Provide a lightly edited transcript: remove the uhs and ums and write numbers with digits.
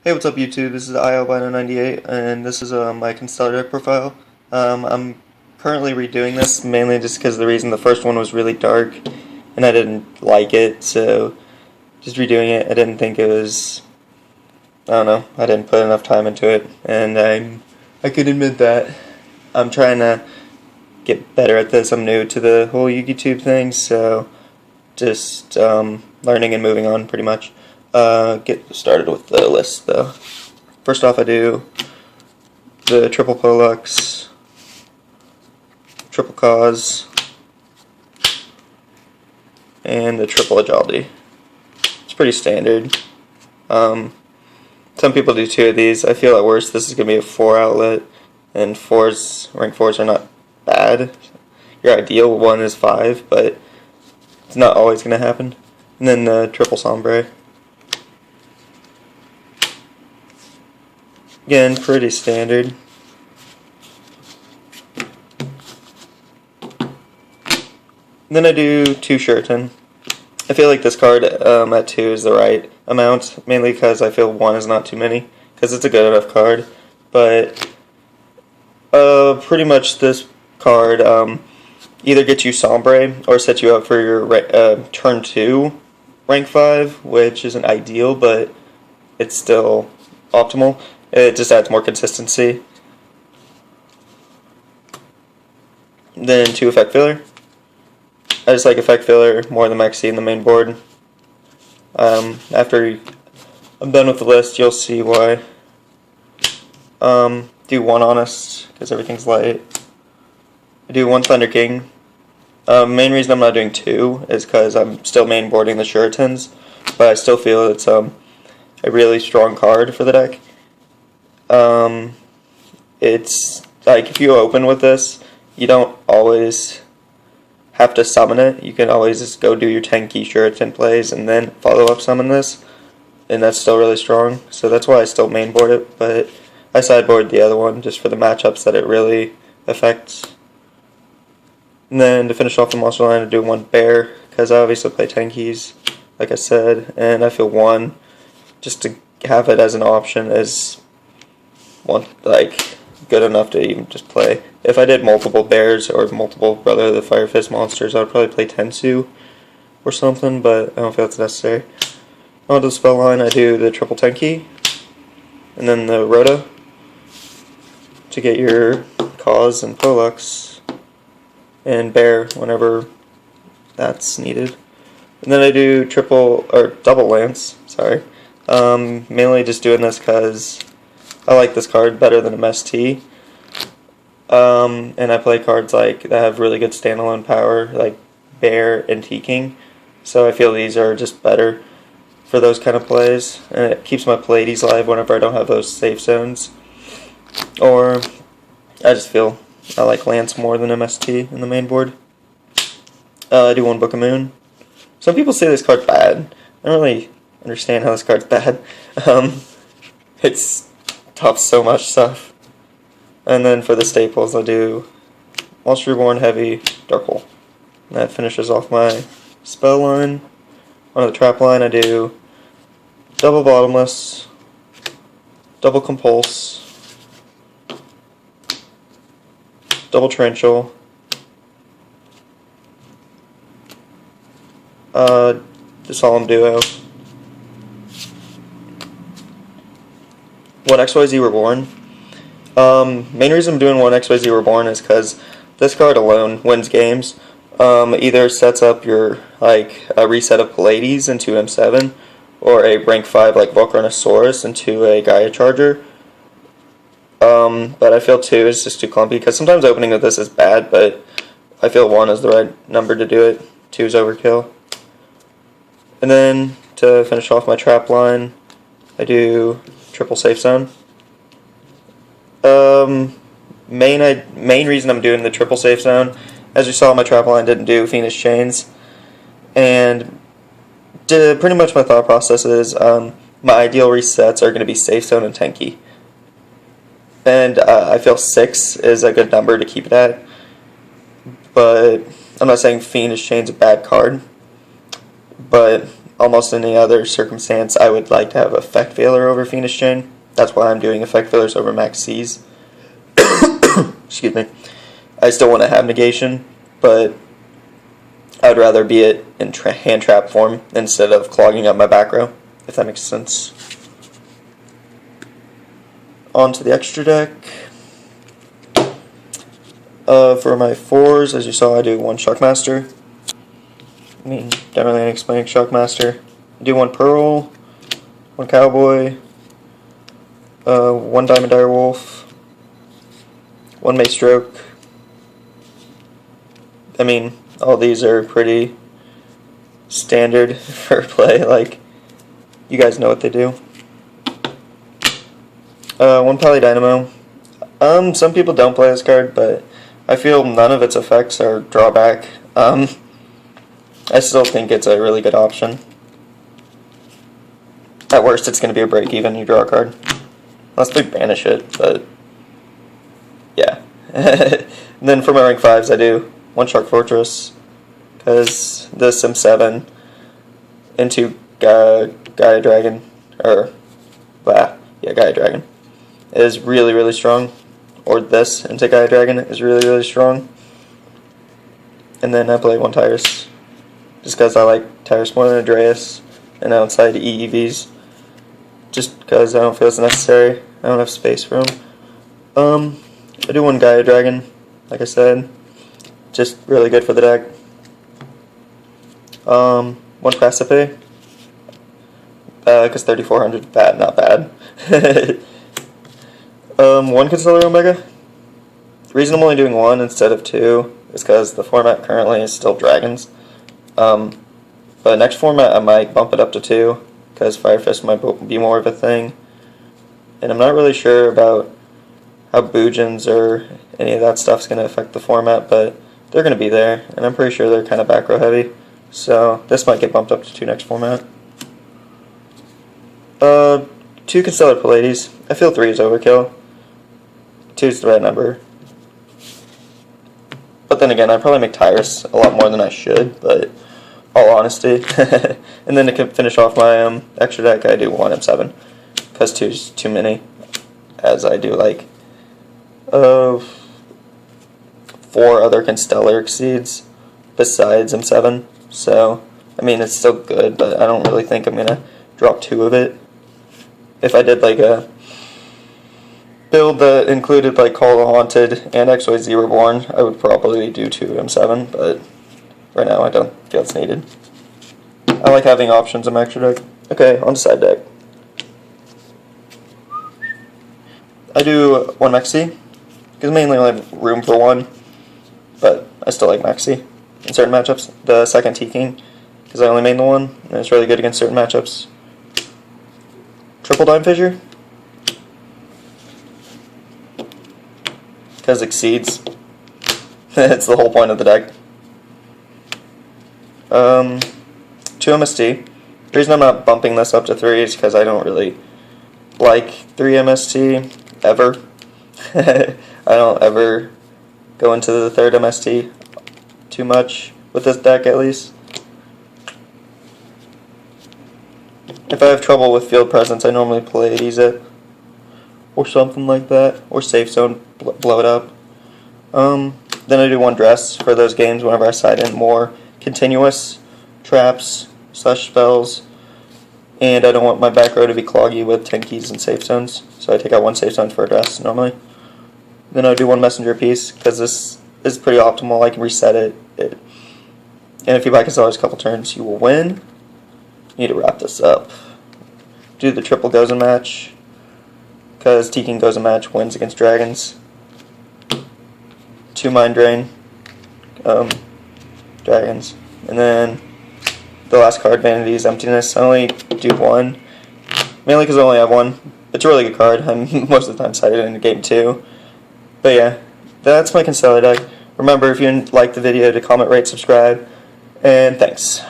Hey, what's up YouTube? This is iAlbino98 and this is my Constellar deck profile. I'm currently redoing this mainly just because the reason the first one was really dark and I didn't like it, so just redoing it. I didn't think it was, I don't know, I didn't put enough time into it, and I can admit that. I'm trying to get better at this. I'm new to the whole YouTube thing, so just learning and moving on pretty much. Get started with the list though. First off, I do the triple Pollux, triple Cause, and the triple Ajaldi. It's pretty standard. Some people do two of these. I feel at worst this is going to be a 4 outlet, and rank 4s are not bad. Your ideal one is 5, but it's not always going to happen. And then the triple Sombre. Again, pretty standard. Then I do 2 Sheraton. I feel like this card at 2 is the right amount, mainly because I feel 1 is not too many, because it's a good enough card. But pretty much this card either gets you Sombre or sets you up for your turn 2 rank 5, which isn't ideal, but it's still optimal. It just adds more consistency. Then 2 Effect Filler. I just like Effect Filler more than Maxi in the main board. After I'm done with the list, you'll see why. Do 1 Honest, because everything's light. I do 1 Thunder King. Main reason I'm not doing 2 is because I'm still main boarding the Sheratons, but I still feel it's a really strong card for the deck. It's like if you open with this, you don't always have to summon it. You can always just go do your 10 key Sheraton plays and then follow up summon this, and that's still really strong. So that's why I still main board it, but I sideboard the other one just for the matchups that it really affects. And then to finish off the monster line, I do 1 Bear, because I obviously play 10 keys, like I said, and I feel 1 just to have it as an option is good enough to even just play. If I did multiple bears or multiple Brother of the Fire Fist monsters, I would probably play Tensu or something, but I don't feel it's necessary. On to the spell line, I do the triple Tenki, and then the Rhoda to get your Cause and Pollux, and Bear whenever that's needed. And then I do double Lance, sorry. Mainly just doing this because I like this card better than MST. And I play cards that have really good standalone power, like Bear and T-King. So I feel these are just better for those kind of plays. And it keeps my Pleiades live whenever I don't have those safe zones. Or I just feel I like Lance more than MST in the main board. I do 1 Book of Moon. Some people say this card's bad. I don't really understand how this card's bad. It's tops so much stuff. And then for the staples, I do Monster Reborn, Heavy, Dark Hole. And that finishes off my spell line. On the trap line, I do double Bottomless, double Compulse, double Torrential, the Solemn Duo, 1 XYZ Reborn. Main reason I'm doing 1 XYZ Reborn is because this card alone wins games. Either sets up your a reset of Pleiades into M7, or a rank 5 like Volcarnosaurus into a Gaia Charger. But I feel 2 is just too clumpy, because sometimes opening with this is bad, but I feel 1 is the right number to do it. 2 is overkill. And then to finish off my trap line, I do triple Safe Zone. Main reason I'm doing the triple Safe Zone, as you saw, my trap line didn't do Fiendish Chains, and pretty much my thought process is my ideal resets are going to be Safe Zone and Tenki, and I feel 6 is a good number to keep it at. But I'm not saying Fiendish Chain's a bad card, but almost any other circumstance, I would like to have Effect Veiler over Fiendish Chain. That's why I'm doing Effect Veilers over Max C's. Excuse me. I still want to have negation, but I would rather be it in hand trap form instead of clogging up my back row, if that makes sense. On to the extra deck. For my 4s, as you saw, I do 1 Shockmaster. I mean, don't really explain Shockmaster. I do 1 Pearl, 1 Cowboy, 1 Diamond Direwolf, 1 Mace Stroke. I mean, all these are pretty standard for play, like, you guys know what they do. 1 Pally Dynamo. Some people don't play this card, but I feel none of its effects are drawback. I still think it's a really good option. At worst, it's going to be a break even, you draw a card. Unless we banish it, but yeah. And then for my rank 5s, I do 1 Shark Fortress, because this M7 into Gaia Dragon, Gaia Dragon, is really, really strong. Or this into Gaia Dragon is really, really strong. And then I play 1 Tyrus, just because I like Tyrus more than Andreas, and outside EEVs, just because I don't feel it's necessary. I don't have space for them. I do 1 Gaia Dragon, like I said, just really good for the deck. 1 Precipice, because 3400 bad, not bad. 1 Constellar Omega. The reason I'm only doing 1 instead of 2 is because the format currently is still Dragons. But next format I might bump it up to 2, because Fire Fist might be more of a thing. And I'm not really sure about how Boojins or any of that stuff's going to affect the format, but they're going to be there, and I'm pretty sure they're kind of back row heavy. So this might get bumped up to 2 next format. 2 Constellar Pallades. I feel 3 is overkill. 2 is the right number. But then again, I probably make Tyrus a lot more than I should, but all honesty. And then to finish off my extra deck, I do 1 M7, because 2 is too many, as I do like 4 other Constellar Exceeds besides M7. So, I mean, it's still good, but I don't really think I'm going to drop 2 of it. If I did like a build that included like Call the Haunted and XYZ Reborn, I would probably do 2 M7, but right now I don't feel it's needed. I like having options in my extra deck. Okay, on to side deck. I do 1 Maxi, because mainly I have room for 1, but I still like Maxi in certain matchups. The second T-King, because I only made the 1, and it's really good against certain matchups. Triple Dime Fissure, because Exceeds. It's the whole point of the deck. 2 MST. The reason I'm not bumping this up to 3 is because I don't really like 3 MST ever. I don't ever go into the 3rd MST too much with this deck, at least. If I have trouble with field presence, I normally play Zip or something like that, or Safe Zone, blow it up. Then I do 1 Dress for those games whenever I side in more continuous traps / spells, and I don't want my back row to be cloggy with 10 keys and safe zones, so I take out 1 safe zone for a dress normally. Then I do 1 messenger piece, because this is pretty optimal. I can reset it. And if you buy Constellars a couple turns, you will win. Need to wrap this up. Do the triple Gozen match, because T-King Gozen match wins against dragons. 2 Mind Drain, dragons, and then the last card, Vanity's Emptiness. I only do 1, mainly because I only have 1. It's a really good card. I'm most of the time sided in game 2. But yeah, that's my Constellar deck. Remember, if you liked the video, to comment, rate, subscribe, and thanks.